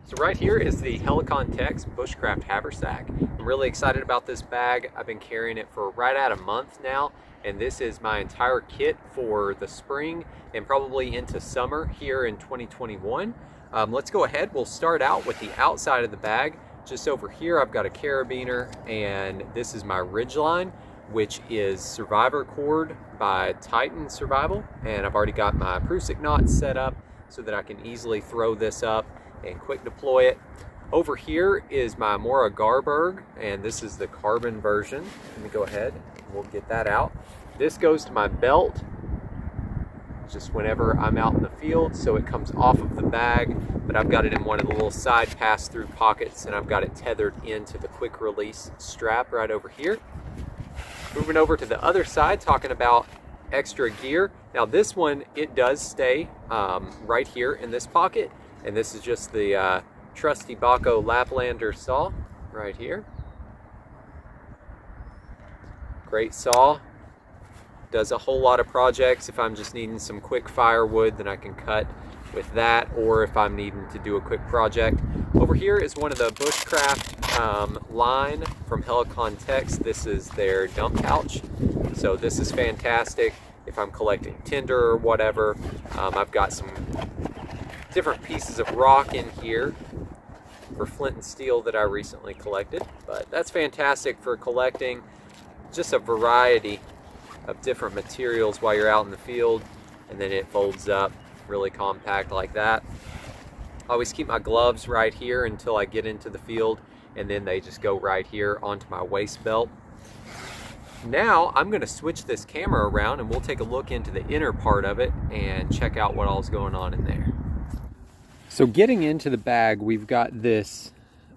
So right here is the Helikon-Tex Bushcraft Haversack. I'm really excited about this bag. I've been carrying it for right at a month now, and this is my entire kit for the spring and probably into summer here in 2021. Let's go ahead. We'll start out with the outside of the bag. Just over here I've got a carabiner, and this is my Ridgeline, which is Survivor cord by Titan Survival, and I've already got my Prusik knot set up so that I can easily throw this up and quick deploy it. Over here is my Mora Garberg, and this is the carbon version. Let me go ahead and we'll get that out. This goes to my belt just whenever I'm out in the field, so it comes off of the bag, but I've got it in one of the little side pass-through pockets, and I've got it tethered into the quick release strap right over here. Moving over to the other side, talking about extra gear. Now this one, it does stay right here in this pocket, and this is just the trusty Baco Laplander saw right here. Great saw. Does a whole lot of projects. If I'm just needing some quick firewood, then I can cut with that, or if I'm needing to do a quick project. Over here is one of the Bushcraft line from Helikon-Tex. This is their dump pouch. So this is fantastic if I'm collecting tinder or whatever. I've got some different pieces of rock in here for flint and steel that I recently collected, but that's fantastic for collecting just a variety of different materials while you're out in the field, and then it folds up really compact like that. I always keep my gloves right here until I get into the field, and then they just go right here onto my waist belt. Now I'm going to switch this camera around and we'll take a look into the inner part of it and check out what all's going on in there. So getting into the bag, we've got this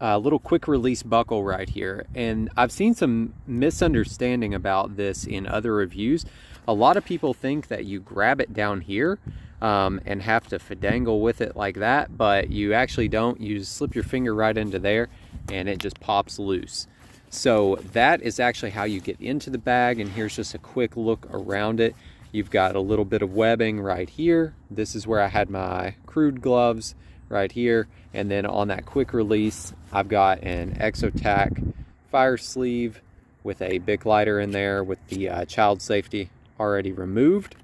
little quick release buckle right here, and I've seen some misunderstanding about this in other reviews. A lot of people think that you grab it down here and have to fidangle with it like that, but you actually don't. You just slip your finger right into there and it just pops loose. So that is actually how you get into the bag, and here's just a quick look around it. You've got a little bit of webbing right here. This is where I had my crude gloves right here. And then on that quick release, I've got an Exotac fire sleeve with a Bic lighter in there with the child safety already removed.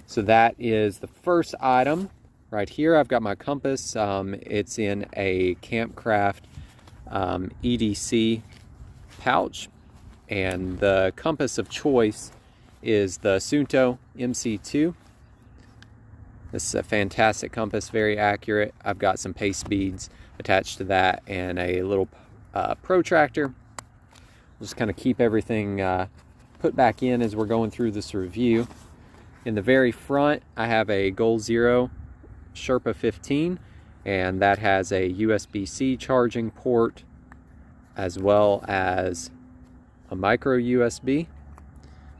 So that is the first item. Right here, I've got my compass. It's in a Campcraft EDC pouch. And the compass of choice is the Suunto MC2. This is a fantastic compass, very accurate. I've got some pace beads attached to that and a little protractor. We'll just kind of keep everything put back in as we're going through this review. In the very front, I have a Goal Zero Sherpa 15, and that has a USB-C charging port as well as a micro USB.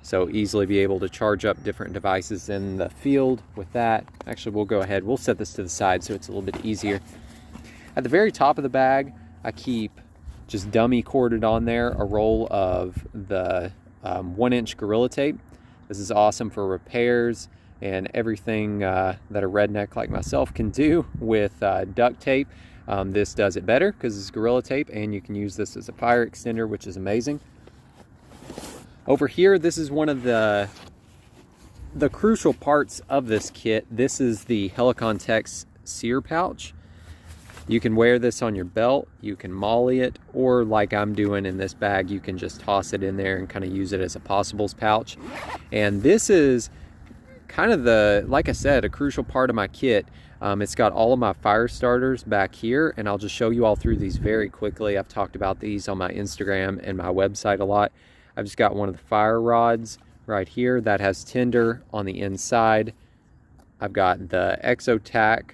So easily be able to charge up different devices in the field with that. Actually, we'll go ahead. We'll set this to the side so it's a little bit easier. At the very top of the bag, I keep just dummy corded on there a roll of the 1-inch Gorilla Tape. This is awesome for repairs and everything that a redneck like myself can do with duct tape. This does it better because it's Gorilla Tape, and you can use this as a fire extender, which is amazing. Over here, this is one of the crucial parts of this kit. This is the Helikon-Tex sear pouch. You can wear this on your belt, you can molly it, or like I'm doing in this bag, you can just toss it in there and kind of use it as a possibles pouch. And this is kind of the, like I said, a crucial part of my kit. It's got all of my fire starters back here, and I'll just show you all through these very quickly. I've talked about these on my Instagram and my website a lot. I've just got one of the fire rods right here that has tinder on the inside. I've got the Exotac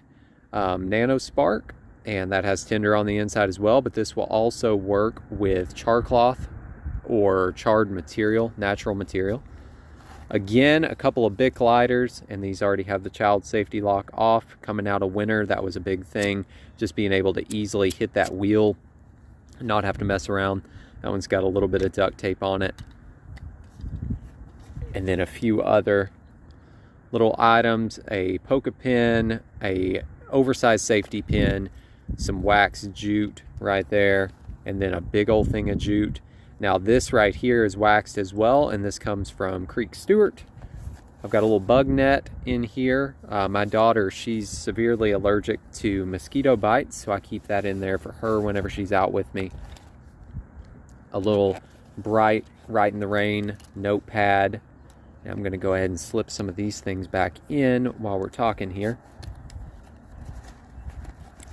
Nano Spark, and that has tinder on the inside as well, but this will also work with char cloth or charred material, natural material. Again, a couple of Bic lighters, and these already have the child safety lock off. Coming out of winter, that was a big thing, just being able to easily hit that wheel, not have to mess around. That one's got a little bit of duct tape on it. And then a few other little items, a polka pin, a oversized safety pin, some wax jute right there, and then a big old thing of jute. Now this right here is waxed as well, and this comes from Creek Stewart. I've got a little bug net in here. My daughter, she's severely allergic to mosquito bites, so I keep that in there for her whenever she's out with me. A little bright, right in the rain notepad. And I'm gonna go ahead and slip some of these things back in while we're talking here.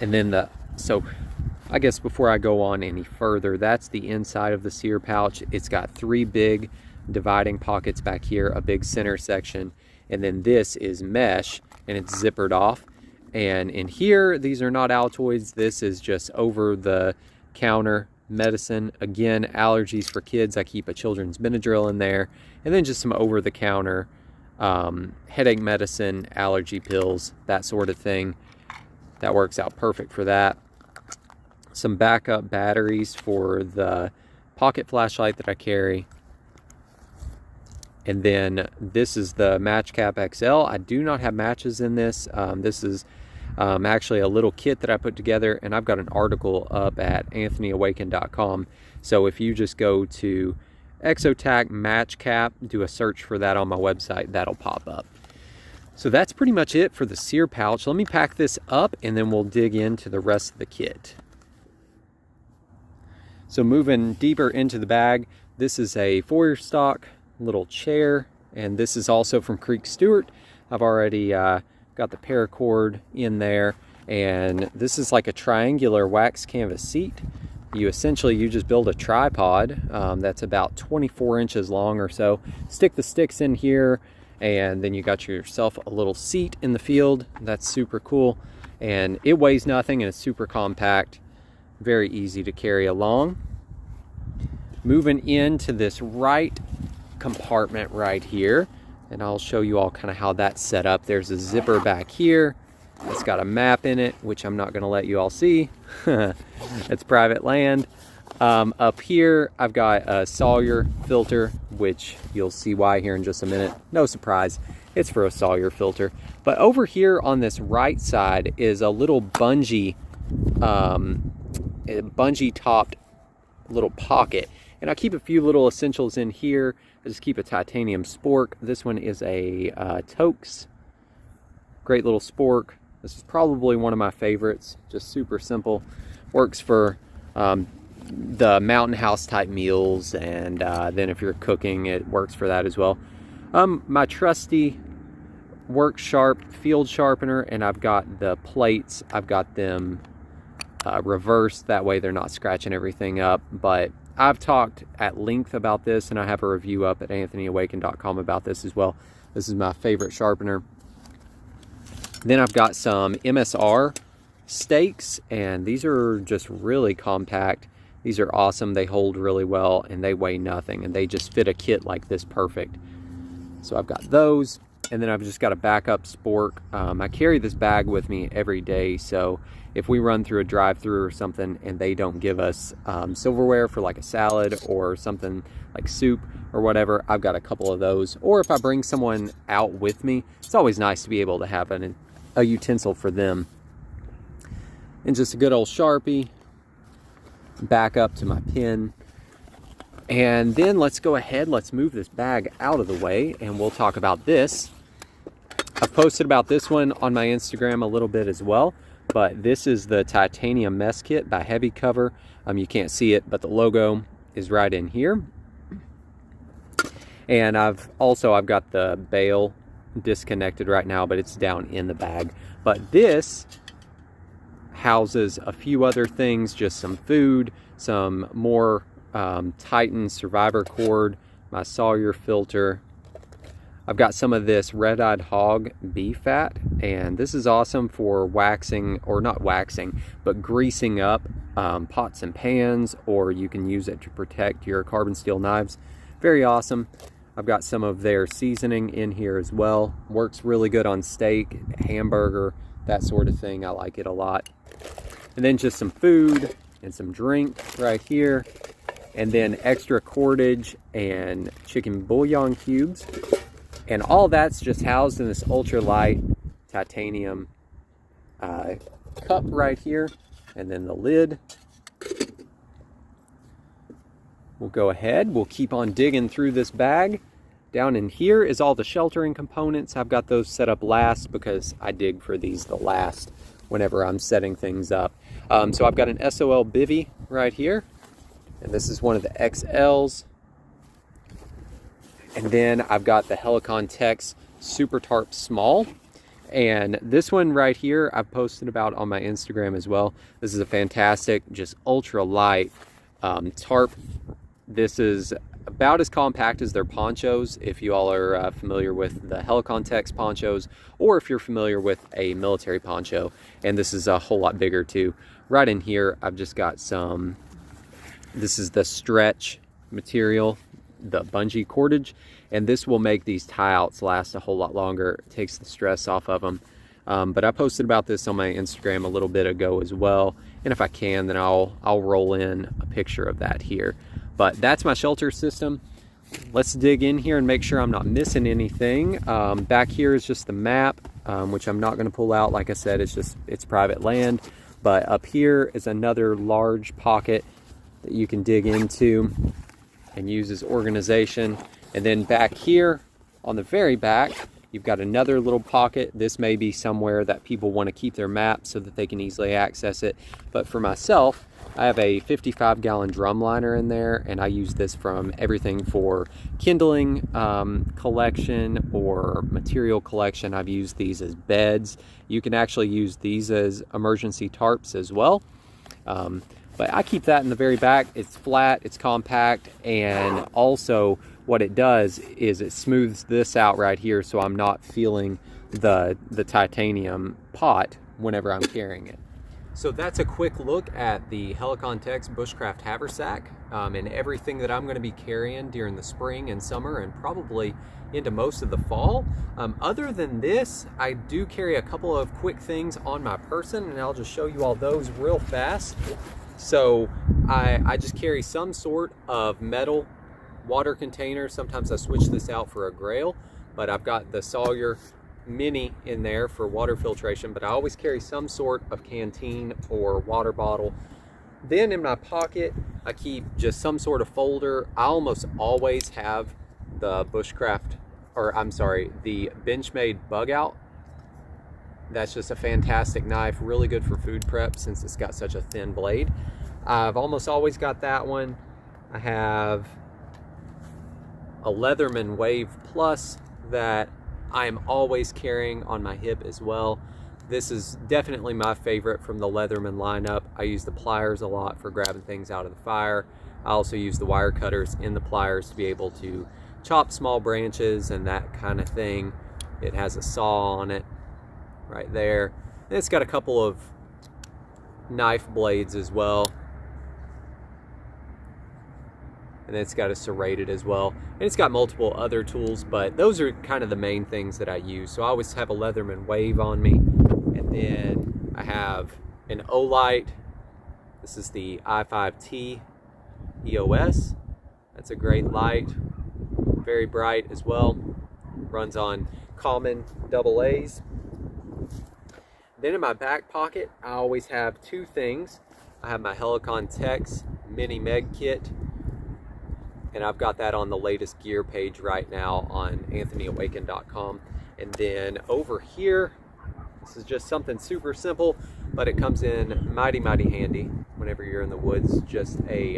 And then so I guess before I go on any further, that's the inside of the sear pouch. It's got 3 big dividing pockets back here, a big center section, and then this is mesh, and it's zippered off. And in here, these are not Altoids. This is just over the counter medicine. Again, allergies for kids, I keep a children's Benadryl in there, and then just some over the counter headache medicine, allergy pills, that sort of thing. That works out perfect for that. Some backup batteries for the pocket flashlight that I carry. And then this is the Match Cap XL. I do not have matches in this. This is actually a little kit that I put together, and I've got an article up at anthonyawaken.com. So if you just go to Exotac Match Cap, do a search for that on my website, that'll pop up. So that's pretty much it for the sear pouch. Let me pack this up, and then we'll dig into the rest of the kit. So moving deeper into the bag, this is a foyer stock little chair, and this is also from Creek Stewart. I've already got the paracord in there, and this is like a triangular wax canvas seat. You just build a tripod that's about 24 inches long or so, stick the sticks in here, and then you got yourself a little seat in the field. That's super cool, and it weighs nothing, and it's super compact, very easy to carry along. Moving into this right compartment right here, and I'll show you all kind of how that's set up. There's a zipper back here. It's got a map in it, which I'm not going to let you all see. It's private land. Up here, I've got a Sawyer filter, which you'll see why here in just a minute. No surprise, it's for a Sawyer filter. But over here on this right side is a little bungee topped little pocket. And I keep a few little essentials in here. I just keep a titanium spork. This one is a Toaks. Great little spork. This is probably one of my favorites. Just super simple. Works for the mountain house type meals, and then if you're cooking, it works for that as well. My trusty Work Sharp field sharpener, and I've got the plates. I've got them reversed. That way they're not scratching everything up. But I've talked at length about this, and I have a review up at anthonyawaken.com about this as well. This is my favorite sharpener. Then I've got some MSR stakes, and these are just really compact. These are awesome. They hold really well, and they weigh nothing, and they just fit a kit like this perfect. So I've got those, and then I've just got a backup spork. I carry this bag with me every day, so if we run through a drive-through or something and they don't give us silverware for like a salad or something like soup or whatever, I've got a couple of those. Or if I bring someone out with me, it's always nice to be able to have a utensil for them. And just a good old Sharpie, back up to my pen. And then let's go ahead, let's move this bag out of the way, and we'll talk about this. I've posted about this one on my Instagram a little bit as well, but this is the titanium mess kit by Heavy Cover. You can't see it, but the logo is right in here. And I've got the bail disconnected right now, but it's down in the bag. But this houses a few other things, just some food, some more Titan Survivor cord, my Sawyer filter. I've got some of this red-eyed hog beef fat, and this is awesome for waxing, or not waxing, but greasing up pots and pans, or you can use it to protect your carbon steel knives. Very awesome. I've got some of their seasoning in here as well. Works really good on steak, hamburger, that sort of thing. I like it a lot. And then just some food and some drink right here. And then extra cordage and chicken bouillon cubes. And all that's just housed in this ultralight titanium cup right here. and then the lid. We'll go ahead, we'll keep on digging through this bag. Down in here is all the sheltering components. I've got those set up last because I dig for these the last whenever I'm setting things up. So I've got an SOL bivy right here, and this is one of the XLs. And then I've got the Helikon-Tex Super Tarp Small. And this one right here, I've posted about on my Instagram as well. This is a fantastic, just ultra light tarp. This is about as compact as their ponchos, if you all are familiar with the Helikon-Tex ponchos, or if you're familiar with a military poncho. And this is a whole lot bigger too. Right in here, I've just got some, this is the stretch material, the bungee cordage, and this will make these tie outs last a whole lot longer. It takes the stress off of them. But I posted about this on my Instagram a little bit ago as well, and if I can, then I'll roll in a picture of that here. But that's my shelter system. Let's dig in here and make sure I'm not missing anything. Back here is just the map, which I'm not going to pull out. Like I said, it's private land. But up here is another large pocket that you can dig into and use as organization. And then back here on the very back, you've got another little pocket. This may be somewhere that people want to keep their map so that they can easily access it. But for myself, I have a 55-gallon drum liner in there, and I use this from everything for kindling collection or material collection. I've used these as beds. You can actually use these as emergency tarps as well. But I keep that in the very back. It's flat, it's compact, and also what it does is it smooths this out right here so I'm not feeling the titanium pot whenever I'm carrying it. So that's a quick look at the Helikon-Tex Bushcraft Haversack and everything that I'm going to be carrying during the spring and summer and probably into most of the fall. Other than this, I do carry a couple of quick things on my person, and I'll just show you all those real fast. So I just carry some sort of metal water container. Sometimes I switch this out for a Grail, but I've got the Sawyer Mini in there for water filtration, but I always carry some sort of canteen or water bottle. Then in my pocket, I keep just some sort of folder. I almost always have the Bushcraft, or I'm sorry, the Benchmade Bug Out. That's just a fantastic knife, really good for food prep since it's got such a thin blade. I've almost always got that one. I have a Leatherman Wave Plus that I am always carrying on my hip as well. This is definitely my favorite from the Leatherman lineup. I use the pliers a lot for grabbing things out of the fire. I also use the wire cutters in the pliers to be able to chop small branches and that kind of thing. It has a saw on it right there. And it's got a couple of knife blades as well. And it's got a serrated as well. And it's got multiple other tools, but those are kind of the main things that I use. So I always have a Leatherman Wave on me. And then I have an Olight. This is the i5T EOS. That's a great light. Very bright as well. Runs on common AA's. Then in my back pocket, I always have two things. I have my Helikon-Tex Mini Meg Kit, and I've got that on the latest gear page right now on anthonyawaken.com. And then over here, this is just something super simple, but it comes in mighty handy whenever you're in the woods. Just a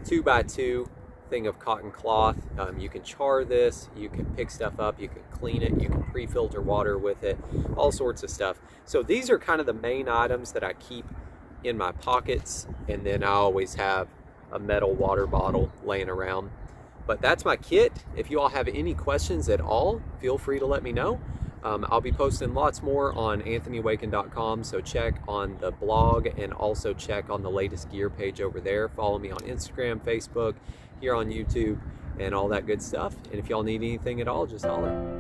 2x2 thing of cotton cloth. You can char this, you can pick stuff up, you can clean it, you can pre-filter water with it, all sorts of stuff. So these are kind of the main items that I keep in my pockets, and then I always have a metal water bottle laying around. But that's my kit. If you all have any questions at all, feel free to let me know. I'll be posting lots more on anthonyawaken.com, so check on the blog and also check on the latest gear page over there. Follow me on Instagram, Facebook, here on YouTube, and all that good stuff. And if y'all need anything at all, just holler.